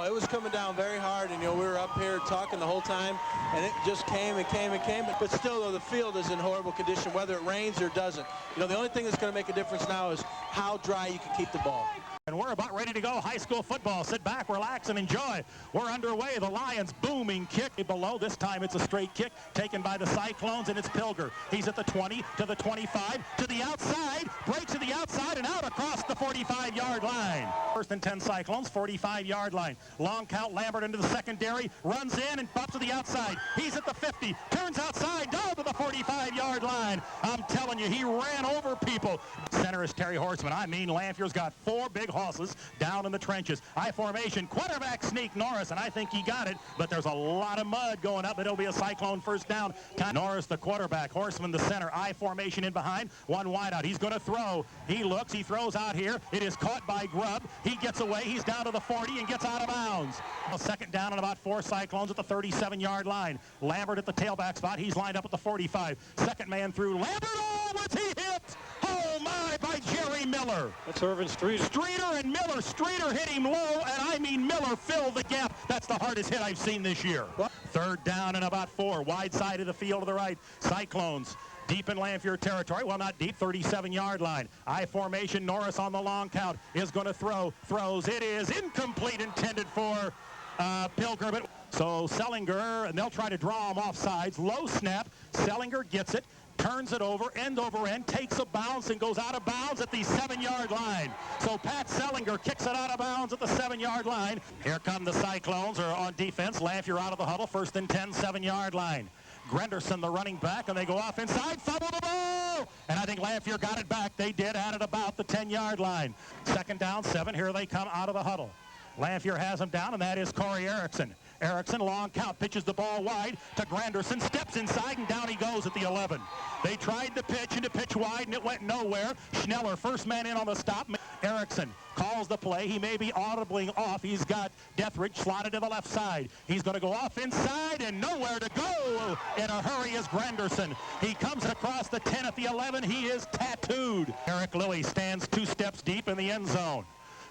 It was coming down very hard, and we were up here talking the whole time, and it just came and came and came. But still, though, the field is in horrible condition, whether it rains or doesn't. The only thing that's going to make a difference now is how dry you can keep the ball. And we're about ready to go. High school football. Sit back, relax, and enjoy. We're underway. The Lions booming kick below. This time it's a straight kick taken by the Cyclones, and it's Pilger. He's at the 20, to the 25, to the outside, breaks to the outside, and out across the 45-yard line. First and 10 Cyclones, 45-yard line. Long count, Lambert into the secondary, runs in and bumps to the outside. He's at the 50, turns outside, down to the 45-yard line. I'm telling you, he ran over people. Center is Terry Horseman. I mean, Lanphier's got 4 big horses down in the trenches. I formation, quarterback sneak Norris, and I think he got it, but there's a lot of mud going up, but it'll be a Cyclone first down. Norris the quarterback, Horseman the center, I formation in behind, one wide out. He's going to throw. He looks, he throws out here. It is caught by Grubb. He gets away. He's down to the 40 and gets out of bounds. A second down and about 4 Cyclones at the 37-yard line. Lambert at the tailback spot. He's lined up at the 45. Second man through. Lambert, oh, was he hit? Oh, my, by Jerry Miller. That's Irvin Streeter. Streeter and Miller. Streeter hit him low, and I mean Miller filled the gap. That's the hardest hit I've seen this year. What? Third down and about 4. Wide side of the field to the right. Cyclones deep in Lanphier territory. Well, not deep, 37-yard line. I formation, Norris on the long count is going to throw. Throws. It is incomplete, intended for Pilger. But so Sellinger, and they'll try to draw him off sides. Low snap. Sellinger gets it. Turns it over end, takes a bounce, and goes out of bounds at the 7-yard line. So Pat Sellinger kicks it out of bounds at the 7-yard line. Here come the Cyclones are on defense. Lanphier out of the huddle, first and 10, 7-yard line. Grenderson, the running back, and they go off inside, fumble the ball! And I think Lanphier got it back. They did, at it about the 10-yard line. Second down, 7. Here they come out of the huddle. Lanphier has him down, and that is Corey Erickson. Erickson, long count, pitches the ball wide to Granderson, steps inside, and down he goes at the 11. They tried to pitch wide, and it went nowhere. Schneller, first man in on the stop. Erickson calls the play. He may be audibly off. He's got Deathridge slotted to the left side. He's going to go off inside, and nowhere to go in a hurry is Granderson. He comes across the 10 at the 11. He is tattooed. Eric Lilly stands 2 steps deep in the end zone.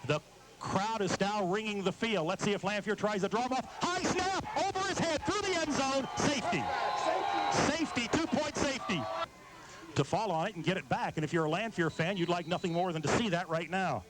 The crowd is now ringing the field. Let's see if Lanphier tries to draw him off. High snap over his head through the end zone. Safety. Safety, 2-point safety. To fall on it and get it back. And if you're a Lanphier fan, you'd like nothing more than to see that right now.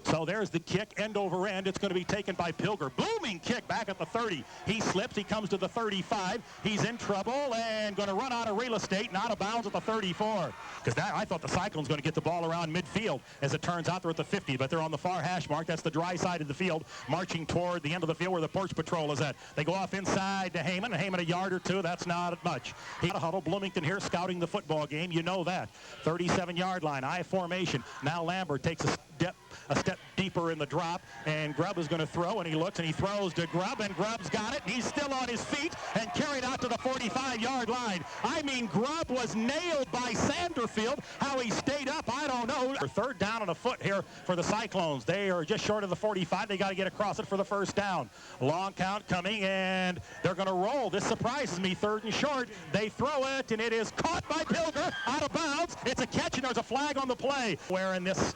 So there's the kick, end over end. It's going to be taken by Pilger. Booming kick back at the 30. He slips. He comes to the 35. He's in trouble and going to run out of real estate and out of bounds at the 34. Because I thought the Cyclones going to get the ball around midfield. As it turns out, they're at the 50, but they're on the far hash mark. That's the dry side of the field, marching toward the end of the field where the Porch Patrol is at. They go off inside to Heyman, and Heyman a yard or 2. That's not much. He had a huddle. Bloomington here scouting the football game. You know that. 37-yard line. I formation. Now Lambert takes a step deeper in the drop, and Grubb is going to throw, and he looks and he throws to Grubb, and Grubb's got it, and he's still on his feet and carried out to the 45-yard line. I mean, Grubb was nailed by Sanderfield. How he stayed up, I don't know. Third down and a foot here for the Cyclones. They are just short of the 45. They got to get across it for the first down. Long count coming, and they're going to roll. This surprises me. Third and short. They throw it, and it is caught by Pilger out of bounds. It's a catch, and there's a flag on the play. Where in this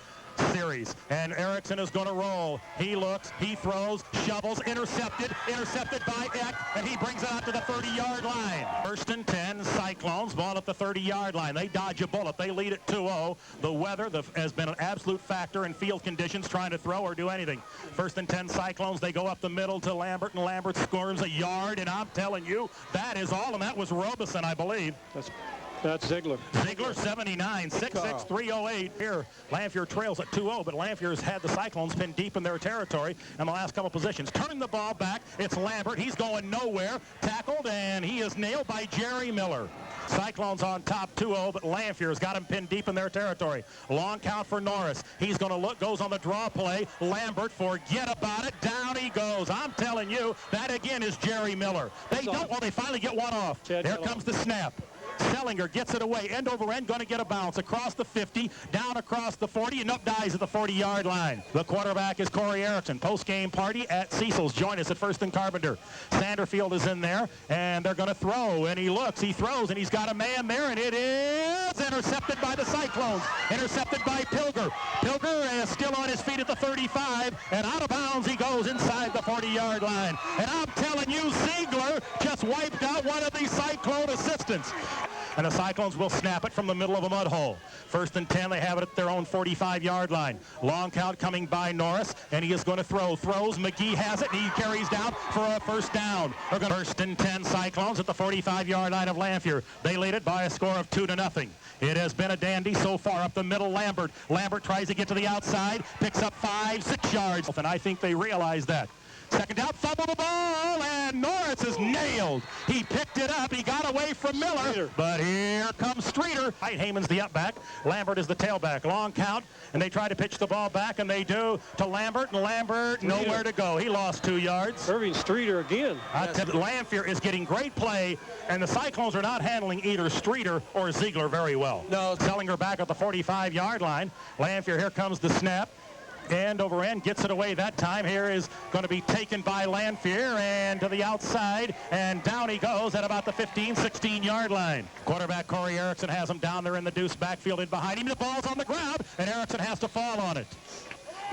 series, and Erickson is going to roll. He looks, he throws, shovels, intercepted by Eck, and he brings it out to the 30-yard line. First and 10, Cyclones, ball at the 30-yard line. They dodge a bullet. They lead at 2-0. The weather has been an absolute factor in field conditions, trying to throw or do anything. First and 10, Cyclones, they go up the middle to Lambert, and Lambert scores a yard, and I'm telling you, that is all, and that was Robeson, I believe. That's Ziegler. Ziegler, 79, 6'6", 308. Here, Lanphier trails at 2-0, but Lanphier's had the Cyclones pinned deep in their territory in the last couple positions. Turning the ball back, it's Lambert. He's going nowhere. Tackled, and he is nailed by Jerry Miller. Cyclones on top 2-0, but Lanphier's got him pinned deep in their territory. Long count for Norris. He's going to look, goes on the draw play. Lambert, forget about it. Down he goes. I'm telling you, that again is Jerry Miller. They don't, well, they finally get one off. Here comes the snap. Sellinger gets it away, end over end, going to get a bounce across the 50, down across the 40, and up dies at the 40-yard line. The quarterback is Corey Erickson. Post-game party at Cecil's. Join us at First and Carpenter. Sanderfield is in there, and they're going to throw, and he looks, he throws, and he's got a man there, and it is intercepted by the Cyclones. Intercepted by Pilger. Pilger is still on his feet at the 35, and out of bounds he goes inside the 40-yard line. And I'm telling you, Ziegler just wiped out one of these Cyclone assistants. And the Cyclones will snap it from the middle of a mud hole. First and 10, they have it at their own 45-yard line. Long count coming by Norris, and he is going to throw. Throws, McGee has it, and he carries down for a first down. They're going to first and 10 Cyclones at the 45-yard line of Lanphier. They lead it by a score of 2-0. It has been a dandy so far up the middle. Lambert tries to get to the outside, picks up 5-6 yards, and I think they realize that. Second down, fumble the ball, and Norris is nailed. He picked it up. He got away from Miller, but here comes Streeter. Right, Heyman's the up back. Lambert is the tailback. Long count, and they try to pitch the ball back, and they do to Lambert, and Lambert nowhere to go. He lost 2 yards. Irving Streeter again. Lanphier is getting great play, and the Cyclones are not handling either Streeter or Ziegler very well. No. Sellinger back at the 45-yard line. Lanphier, here comes the snap. End over end, gets it away that time. Here is going to be taken by Lanphier, and to the outside, and down he goes at about the 15, 16-yard line. Quarterback Corey Erickson has him down there in the deuce backfield and behind him. The ball's on the ground, and Erickson has to fall on it.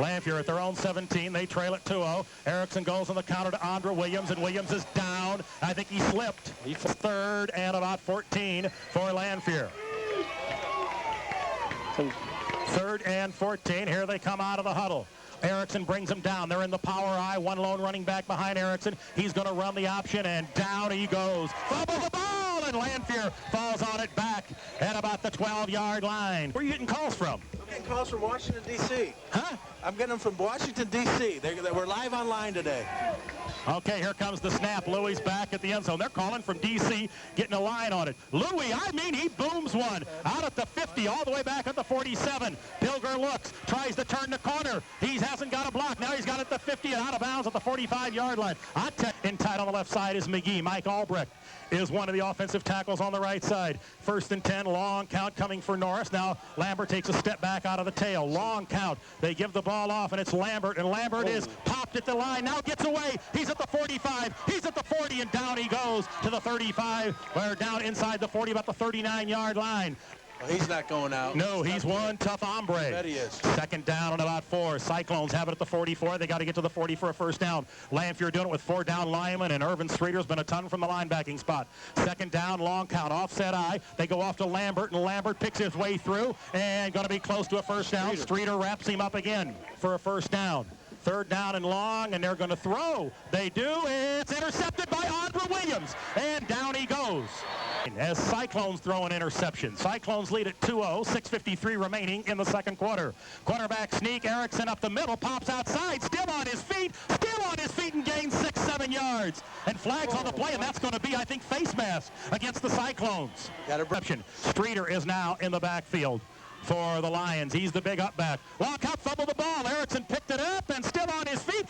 Lanphier at their own 17. They trail it 2-0. Erickson goes on the counter to Andra Williams, and Williams is down. I think he slipped. He's third and about 14 for Lanphier. Third and 14. Here they come out of the huddle. Erickson brings him down. They're in the power I. One lone running back behind Erickson. He's going to run the option, and down he goes. Fumble the ball, and Lanphier falls on it back at about the 12-yard line. Where are you getting calls from? I'm getting calls from Washington, D.C. Huh? I'm getting them from Washington, D.C. We're live online today. Okay, here comes the snap. Louis back at the end zone. They're calling from D.C., getting a line on it. Louis, he booms one out at the 50, all the way back at the 47. Pilger looks, tries to turn the corner. He hasn't got a block. Now he's got it at the 50 and out of bounds at the 45-yard line. In tight on the left side is McGee. Mike Albrecht is one of the offensive tackles on the right side. First and 10, long count coming for Norris. Now Lambert takes a step back out of the tail. Long count. They give the ball off, and it's Lambert, and Lambert is popped at the line. Now gets away. He's at the 45. He's at the 40, and down he goes to the 35. We're down inside the 40, about the 39-yard line. Well, he's not going out. No, he's one tough hombre. I bet he is. Second down and about 4. Cyclones have it at the 44. They got to get to the 40 for a first down. Lanphier doing it with 4 down linemen, and Irvin Streeter's been a ton from the linebacking spot. Second down, long count, offset I. They go off to Lambert, and Lambert picks his way through, and going to be close to a first down. Streeter wraps him up again for a first down. Third down and long, and they're going to throw. They do. It's intercepted by Andra Williams, and down he goes. As Cyclones throw an interception. Cyclones lead at 2-0, 6:53 remaining in the second quarter. Quarterback sneak, Erickson up the middle, pops outside, still on his feet, and gains 6-7 yards. And flags on the play, and that's going to be, I think, face mask against the Cyclones. Streeter is now in the backfield for the Lions. He's the big up back. Long count, fumble the ball. Erickson picked it up, and still on his feet,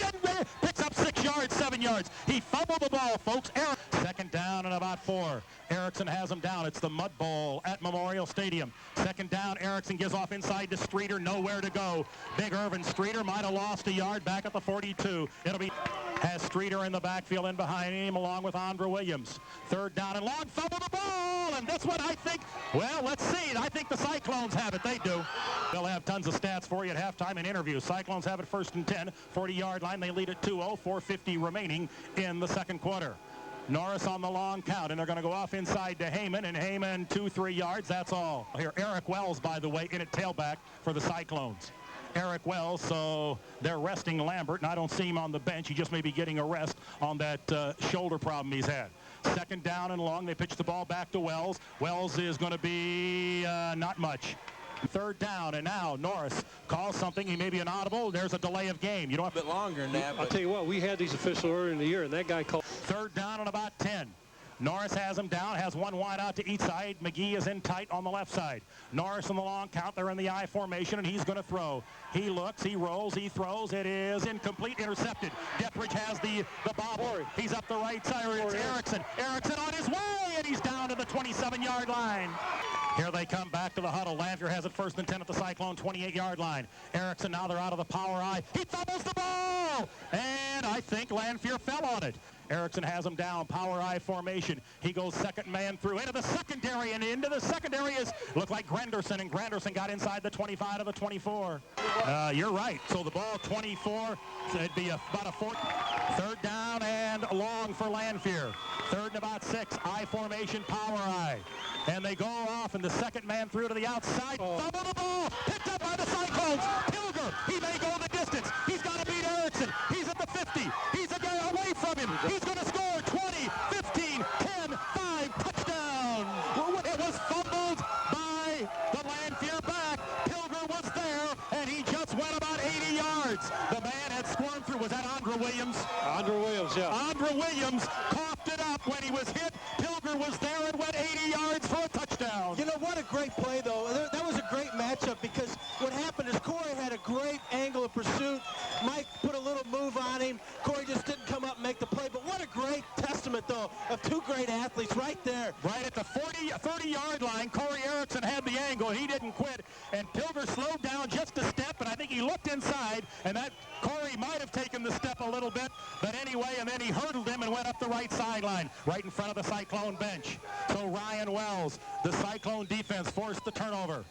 and picks up 6 yards, 7 yards. He fumbled the ball, folks. Second down and about 4. Erickson has him down. It's the Mud Bowl at Memorial Stadium. Second down, Erickson gives off inside to Streeter, nowhere to go. Big Irvin Streeter might have lost a yard back at the 42. Has Streeter in the backfield and behind him along with Andra Williams. Third down and long, fumble the ball, and this one I think, well, let's see. I think the Cyclones have it. They do. They'll have tons of stats for you at halftime and interviews. Cyclones have it first and 10, 40-yard line. They lead at 2-0, 4:50 remaining in the second quarter. Norris on the long count, and they're going to go off inside to Heyman, and Heyman 2-3 yards, that's all. Here, Eric Wells, by the way, in at tailback for the Cyclones. Eric Wells, so they're resting Lambert, and I don't see him on the bench. He just may be getting a rest on that shoulder problem he's had. Second down and long, they pitch the ball back to Wells. Wells is going to be not much. Third down, and now Norris calls something. He may be inaudible. There's a delay of game. You don't have a bit longer than that. I'll tell you what, we had these officials earlier in the year, and that guy called. Third down and about 10. Norris has him down, has one wide out to each side. McGee is in tight on the left side. Norris in the long count. They're in the I formation, and he's going to throw. He looks, he rolls, he throws. It is incomplete, intercepted. Deathridge has the bobble. He's up the right side. It's Erickson. Erickson on his way, and he's down to the 27-yard line. Here they come back to the huddle. Lanphier has it 1st and 10 at the Cyclone 28-yard line. Erickson, now they're out of the power I. He fumbles the ball! And I think Lanphier fell on it. Erickson has him down, power I formation. He goes second man through into the secondary, and into the secondary is looked like Granderson, and Granderson got inside the 25 to the 24. You're right. So the ball 24, so it'd be about a 3rd down and long for Lanphier. 3rd and about 6, I formation, power I. And they go off, and the second man through to the outside. Fumble the ball, picked up by the Cyclones. Pilger, he may go the distance. He's got to beat Erickson. He's at the 50. He's a guy away from him. He's going to score 20, 15, 10, 5, touchdown. It was fumbled by the Lanphier back. Pilger was there, and he just went about 80 yards. The man had squirmed through. Was that Andre Williams? Andre Williams, yeah. Andre Williams coughed it up when he was hit. Pilger was there and went 80 yards for a touchdown. You know, what a great play, though. That was a great matchup, because what happened is Corey had a great angle of pursuit. Mike put a little move on him. Corey just didn't come up and make the play. But what a great testament, though, of two great athletes right there. Right at the 30-yard line, Corey Erickson had the angle. He didn't quit. And Pilger slowed down just a step, and I think he looked inside, and that Corey might have taken the step a little bit. But anyway, and then he hurdled him and went up the right sideline, right in front of the Cyclone bench. So Ryan Wells, the Cyclone defense, forced the turnover.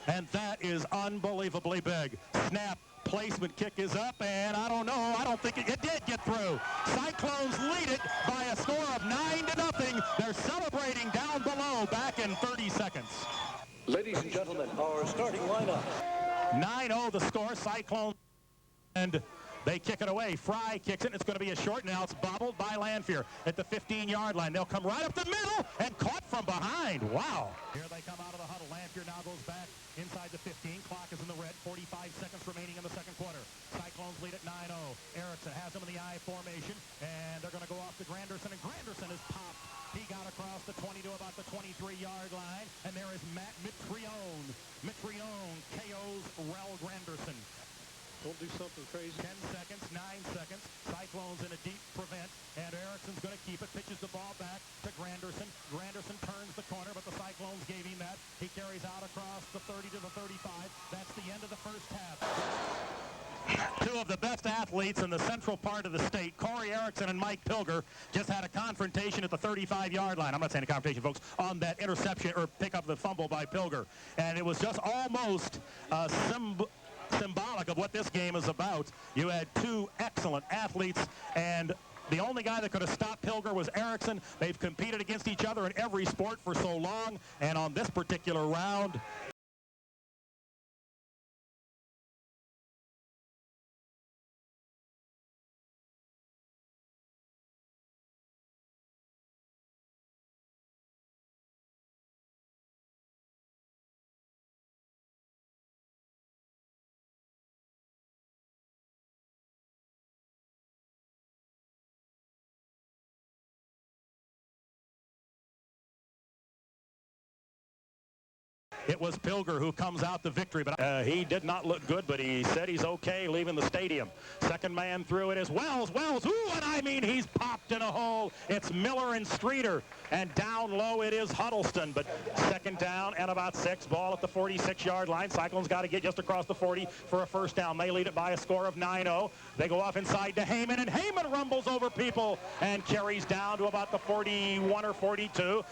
And that is unbelievably big. Snap. Placement kick is up, and I don't think it did get through. Cyclones lead it by a score of 9-0. They're celebrating down below back in 30 seconds. Ladies and gentlemen, our starting lineup. 9-0 the score, Cyclone, and they kick it away. Fry kicks it. It's going to be a short. Now it's bobbled by Lanphier at the 15-yard line. They'll come right up the middle and caught from behind. Wow. Here they come out of the huddle. Lanphier now goes back inside the 15. Clock is in the red. 45 seconds remaining in the second quarter. Cyclones lead at 9-0. Erickson has them in the I formation, and they're going to go off to Granderson, and Granderson is popped. He got across the 20 to about the 23-yard line, and there is Matt Mitrione. Mitrione KO's Rel Granderson. Don't do something crazy. 10 seconds, 9 seconds. Cyclones in a deep prevent, and Erickson's going to keep it. Pitches the ball back to Granderson. Granderson turns the corner, but the Cyclones gave him that. He carries out across the 30 to the 35. That's the end of the first half. Two of the best athletes in the central part of the state, Corey Erickson and Mike Pilger, just had a confrontation at the 35-yard line. I'm not saying a confrontation, folks, on that interception or pick up the fumble by Pilger. And it was just almost symbolic of what this game is about. You had two excellent athletes, and the only guy that could have stopped Pilger was Erickson. They've competed against each other in every sport for so long, and on this particular round, it was Pilger who comes out the victory, but he did not look good, but he said he's okay leaving the stadium. Second man through it is Wells. Wells, ooh, and I mean he's popped in a hole. It's Miller and Streeter, and down low it is Huddleston, but second down and about 6, ball at the 46-yard line. Cyclones got to get just across the 40 for a first down. They lead it by a score of 9-0. They go off inside to Heyman, and Heyman rumbles over people and carries down to about the 41 or 42.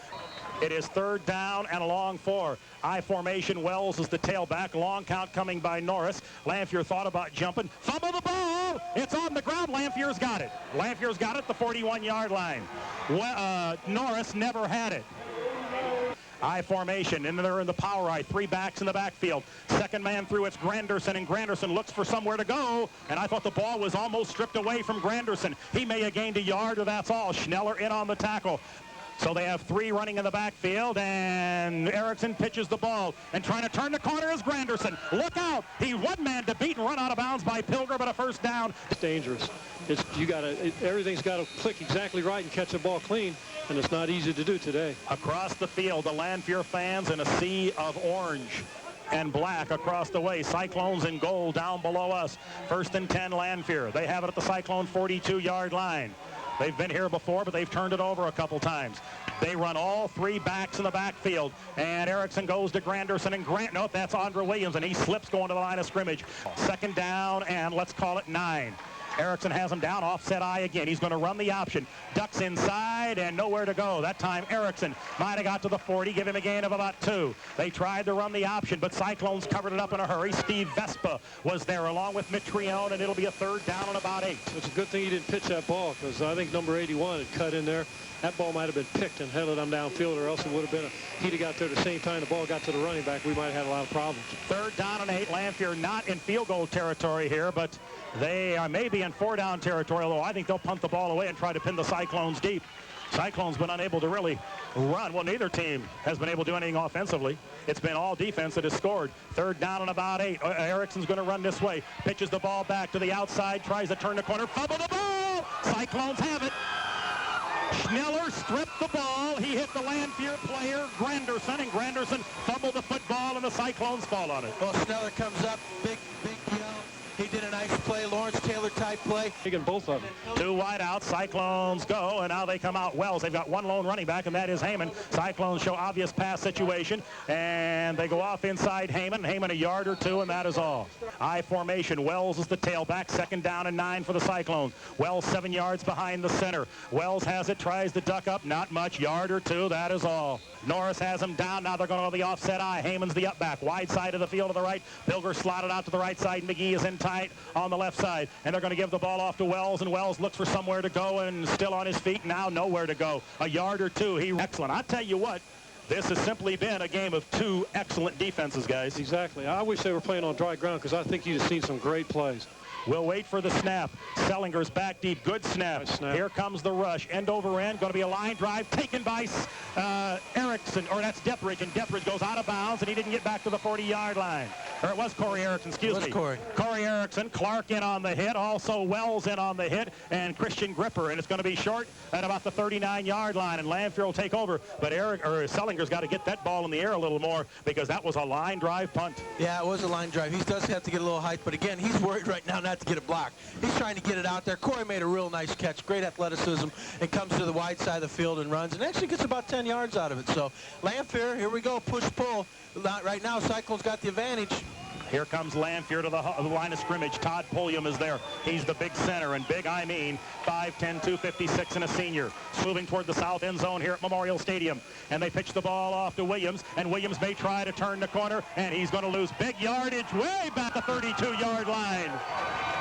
It is third down and a long 4. I formation. Wells is the tailback. Long count coming by Norris. Lanphier thought about jumping. Fumble the ball. It's on the ground. Lanphier's got it. Lanphier's got it at the 41-yard line. Norris never had it. I formation, and they're in the power I. 3 backs in the backfield. Second man through, it's Granderson, and Granderson looks for somewhere to go, and I thought the ball was almost stripped away from Granderson. He may have gained a yard, or that's all. Schneller in on the tackle. So they have 3 running in the backfield, and Erickson pitches the ball, and trying to turn the corner is Granderson. Look out! He one man to beat and run out of bounds by Pilger, but a first down. It's dangerous. Everything's got to click exactly right and catch the ball clean, and it's not easy to do today. Across the field, the Lanphier fans in a sea of orange and black across the way. Cyclones in gold down below us. 1st and 10, Lanphier. They have it at the Cyclone 42-yard line. They've been here before, but they've turned it over a couple times. They run all 3 backs in the backfield, and Erickson goes to Granderson, and nope, that's Andre Williams, and he slips going to the line of scrimmage. 2nd down, and let's call it 9. Erickson has him down, offset eye again. He's going to run the option. Ducks inside and nowhere to go. That time Erickson might have got to the 40, give him a gain of about 2. They tried to run the option, but Cyclones covered it up in a hurry. Steve Vespa was there along with Mitrione, and it'll be a 3rd down and about 8. It's a good thing he didn't pitch that ball, because I think number 81 had cut in there. That ball might have been picked and headed him downfield, or else it would have been he'd have got there at the same time the ball got to the running back. We might have had a lot of problems. 3rd down and 8. Lanphier not in field goal territory here, but they are maybe in 4-down territory, although I think they'll punt the ball away and try to pin the Cyclones deep. Cyclones been unable to really run. Well, neither team has been able to do anything offensively. It's been all defense that has scored. 3rd down and about 8. Erickson's going to run this way. Pitches the ball back to the outside, tries to turn the corner, fumble the ball! Cyclones have it. Schneller stripped the ball. He hit the Lanphier player, Granderson, and Granderson fumbled the football, and the Cyclones fall on it. Well, Schneller comes up, big yell. He did a nice play, Lawrence Taylor type play. Taking both of them. 2 wide out, Cyclones go, and now they come out Wells. They've got 1 lone running back, and that is Heyman. Cyclones show obvious pass situation, and they go off inside Heyman. Heyman a yard or 2, and that is all. I formation. Wells is the tailback. 2nd down and 9 for the Cyclones. Wells 7 yards behind the center. Wells has it, tries to duck up. Not much. Yard or 2, that is all. Norris has him down. Now they're going to the offset eye. Heyman's the up back. Wide side of the field to the right. Pilger slotted out to the right side. McGee is in tight on the left side. And they're going to give the ball off to Wells, and Wells looks for somewhere to go and still on his feet. Now nowhere to go. A yard or 2. Excellent. I tell you what, this has simply been a game of 2 excellent defenses, guys. Exactly. I wish they were playing on dry ground, because I think you'd have seen some great plays. We'll wait for the snap. Sellinger's back deep. Good snap. Nice snap. Here comes the rush. End over end. Going to be a line drive taken by Erickson, or that's Deathridge, and Deathridge goes out of bounds, and he didn't get back to the 40-yard line. Or it was Corey Erickson, excuse me. Corey Erickson. Clark in on the hit. Also Wells in on the hit, and Christian Gripper, and it's going to be short at about the 39-yard line, and Lanphier will take over. But Sellinger's got to get that ball in the air a little more, because that was a line drive punt. Yeah, it was a line drive. He does have to get a little height, but again, he's worried right now not to get a block. He's trying to get it out there. Corey made a real nice catch, great athleticism, and comes to the wide side of the field and runs, and actually gets about 10 yards out of it. So Lanphier, here we go, push-pull. Right now, Cyclones got the advantage. Here comes Lanphier to the line of scrimmage. Todd Pulliam is there. He's the big center, and big I mean 5'10", 256, and a senior. Moving toward the south end zone here at Memorial Stadium. And they pitch the ball off to Williams, and Williams may try to turn the corner, and he's going to lose big yardage way back the 32-yard line.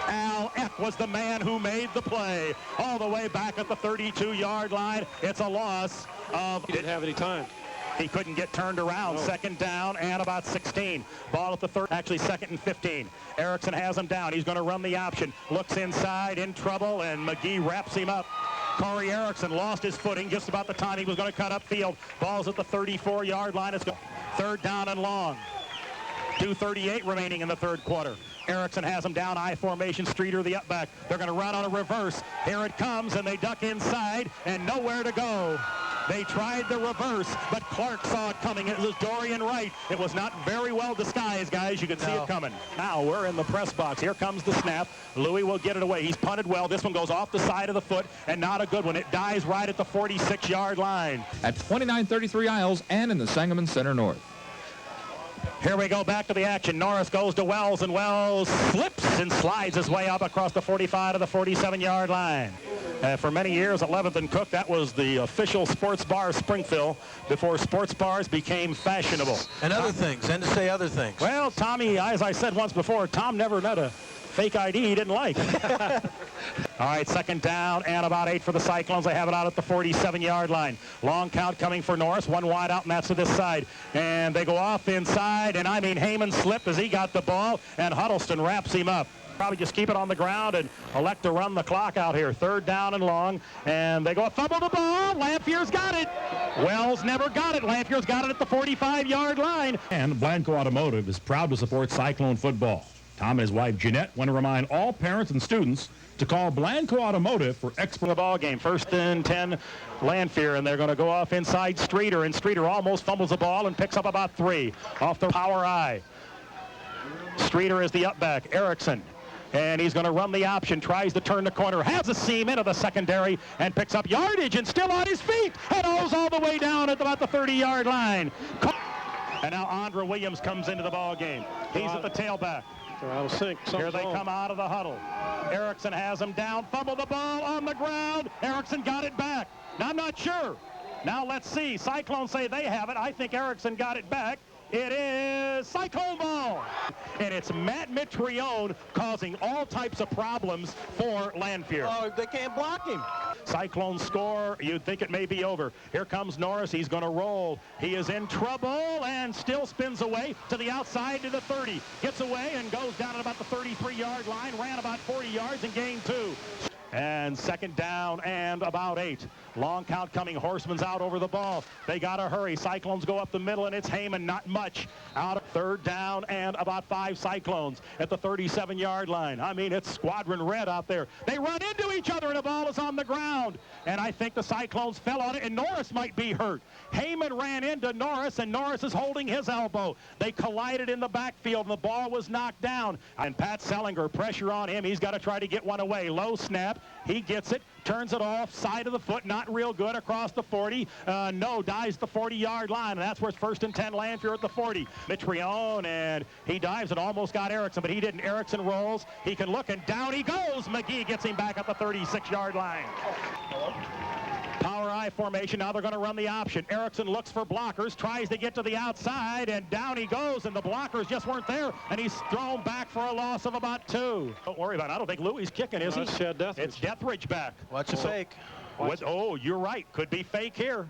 Al Eck was the man who made the play all the way back at the 32-yard line. It's a loss of... He didn't have any time. He couldn't get turned around. No. 2nd down and about 16. Ball at the 3rd, actually 2nd and 15. Erickson has him down. He's going to run the option. Looks inside, in trouble, and McGee wraps him up. Corey Erickson lost his footing just about the time he was going to cut upfield. Ball's at the 34-yard line. It's 3rd down and long. 2:38 remaining in the 3rd quarter. Erickson has him down, I formation, Streeter the up back. They're going to run on a reverse. Here it comes, and they duck inside, and nowhere to go. They tried the reverse, but Clark saw it coming. It was Dorian Wright. It was not very well disguised, guys. You can see it coming. Now we're in the press box. Here comes the snap. Louis will get it away. He's punted well. This one goes off the side of the foot, and not a good one. It dies right at the 46-yard line. At 2933 Isles and in the Sangamon Center North. Here we go back to the action. Norris goes to Wells, and Wells slips and slides his way up across the 45 to the 47-yard line. For many years, 11th and Cook, that was the official sports bar of Springfield before sports bars became fashionable. And other things, and to say other things. Well, Tommy, as I said once before, Tom never met a fake ID he didn't like. All right, 2nd down and about 8 for the Cyclones. They have it out at the 47-yard line. Long count coming for Norris. 1 wide out, and that's to this side. And they go off inside, and I mean Heyman slipped as he got the ball, and Huddleston wraps him up. Probably just keep it on the ground and elect to run the clock out here. Third down and long, and they go fumble the ball. Lanphier's got it. Wells never got it. Lanphier's got it at the 45-yard line. And Blanco Automotive is proud to support Cyclone football. Tom and his wife Jeanette want to remind all parents and students to call Blanco Automotive for expert ball game. 1st and 10, Lanphier, and they're going to go off inside Streeter, and Streeter almost fumbles the ball and picks up about 3 off the power eye. Streeter is the up back. Erickson, and he's going to run the option, tries to turn the corner, has a seam into the secondary, and picks up yardage, and still on his feet, and goes all the way down at about the 30-yard line. And now Andre Williams comes into the ball game. He's at the tailback. They're out of sync. Here they come out of the huddle. Erickson has him down, fumble the ball on the ground. Erickson got it back. Now, I'm not sure. Now let's see. Cyclones say they have it. I think Erickson got it back. It is Cyclone ball. And it's Matt Mitrione causing all types of problems for Lanphier. Oh, they can't block him. Cyclone score, you'd think it may be over. Here comes Norris, he's going to roll. He is in trouble and still spins away to the outside to the 30. Gets away and goes down at about the 33-yard line, ran about 40 yards and gained 2. And 2nd down and about 8. Long count coming. Horseman's out over the ball. They got to hurry. Cyclones go up the middle, and it's Heyman. Not much. Out of 3rd down and about 5 Cyclones at the 37-yard line. I mean, it's squadron red out there. They run into each other, and the ball is on the ground. And I think the Cyclones fell on it, and Norris might be hurt. Heyman ran into Norris, and Norris is holding his elbow. They collided in the backfield, and the ball was knocked down. And Pat Sellinger, pressure on him. He's got to try to get one away. Low snap. He gets it, turns it off, side of the foot, not real good, across the 40. No, dives the 40-yard line, and that's where it's 1st and 10, Lanphier at the 40. Mitrione, and he dives and almost got Erickson, but he didn't. Erickson rolls. He can look, and down he goes. McGee gets him back at the 36-yard line. Power I formation. Now they're going to run the option. Erickson looks for blockers, tries to get to the outside, and down he goes, and the blockers just weren't there, and he's thrown back for a loss of about 2. Don't worry about it. I don't think Louis kicking, is he? It's Deathridge. It's Deathridge back. Watch a fake. Oh, you're right. Could be fake here.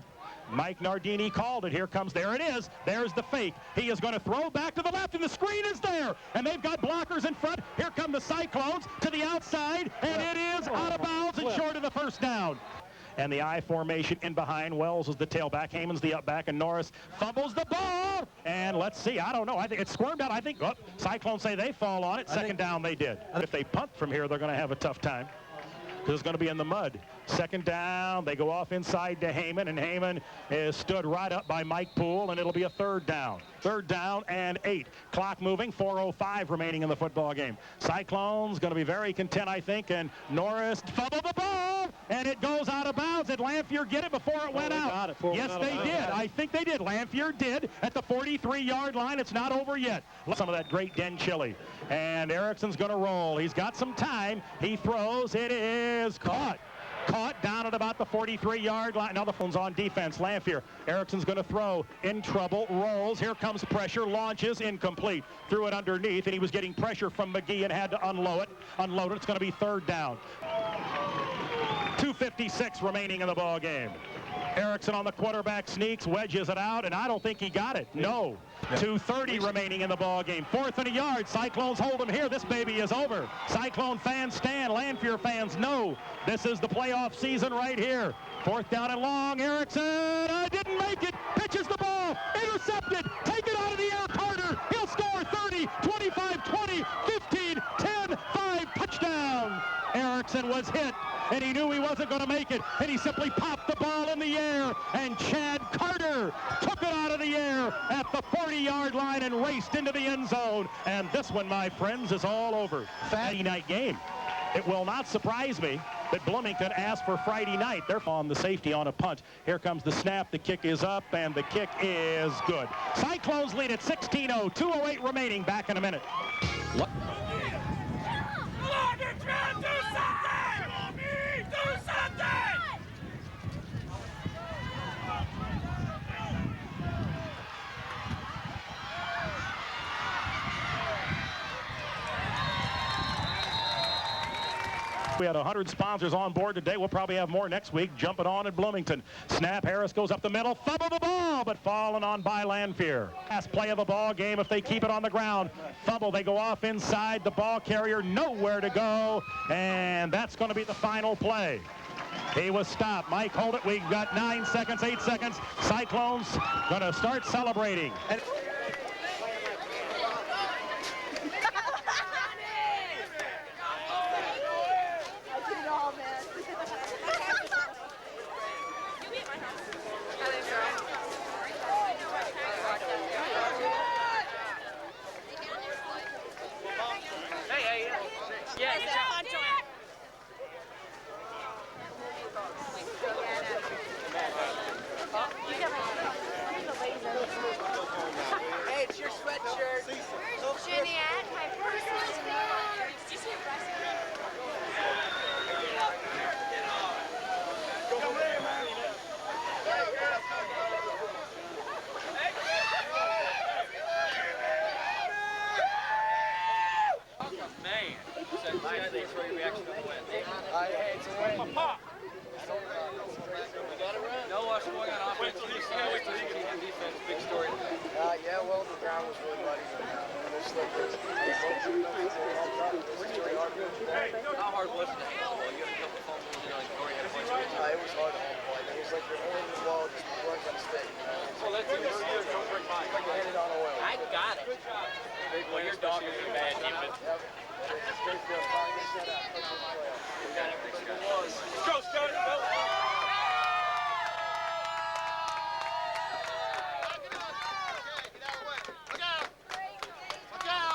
Mike Nardini called it. Here comes, there it is. There's the fake. He is going to throw back to the left, and the screen is there. And they've got blockers in front. Here come the Cyclones to the outside, and it is out of bounds and short of the 1st down. And the I formation in behind. Wells is the tailback. Heyman's the up back, and Norris fumbles the ball. And let's see. I don't know. I think it's squirmed out. I think Cyclones say they fall on it. 2nd down they did. If they punt from here, they're going to have a tough time, because it's going to be in the mud. 2nd down, they go off inside to Heyman, and Heyman is stood right up by Mike Poole, and it'll be a 3rd down. 3rd down and 8. Clock moving, 4:05 remaining in the football game. Cyclones going to be very content, I think, and Norris fumbled the ball, and it goes out of bounds. Did Lanphier get it before it went out? Yes, they did. I think they did. Lanphier did at the 43-yard line. It's not over yet. Some of that great Den chili. And Erickson's going to roll. He's got some time. He throws. It is caught. Caught down at about the 43-yard line. Now the phone's on defense. Lanphier. Erickson's going to throw. In trouble. Rolls. Here comes pressure. Launches. Incomplete. Threw it underneath, and he was getting pressure from McGee and had to unload it. It's going to be 3rd down. 2:56 remaining in the ball game. Erickson on the quarterback sneaks, wedges it out, and I don't think he got it. No. 2:30 remaining in the ball game. 4th and a yard. Cyclones hold him here. This baby is over. Cyclone fans stand. Lanphier fans know this is the playoff season right here. 4th down and long. Erickson didn't make it. Pitches the ball. Intercepted. Take it out of the air. Carter. He'll score 30, 25, 20, 15, 10, 5. Touchdown. Erickson was hit, and he knew he wasn't going to make it, and he simply popped the ball in the air, and Chad Carter took it out of the air at the 40-yard line and raced into the end zone. And this one, my friends, is all over. Friday night game. It will not surprise me that Bloomington asked for Friday night. They're on the safety on a punt. Here comes the snap. The kick is up, and the kick is good. Cyclones lead at 16-0. 2:08 remaining. Back in a minute. What? We had 100 sponsors on board today. We'll probably have more next week. Jumping on at Bloomington. Snap. Harris goes up the middle. Fumble the ball, but fallen on by Lanphier. Last play of the ball game. If they keep it on the ground, fumble. They go off inside. The ball carrier nowhere to go, and that's going to be the final play. He was stopped. Mike, hold it. We've got 9 seconds, 8 seconds. Cyclones going to start celebrating. Hey, it's your sweatshirt. Jeanette, my personal spot. Did you see a breast? Know what's going on offense, defense, big story. Yeah, well, the ground was really muddy. How hard was it? You had a couple fumbles, Corey had a bunch of it. It was hard to hold the ball. It was like you're holding the ball, just running on a stick. Well, let's do this. Don't break mine. Like you had it on oil. I got it. Big win, especially with a bad defense. Yep. It's great for us.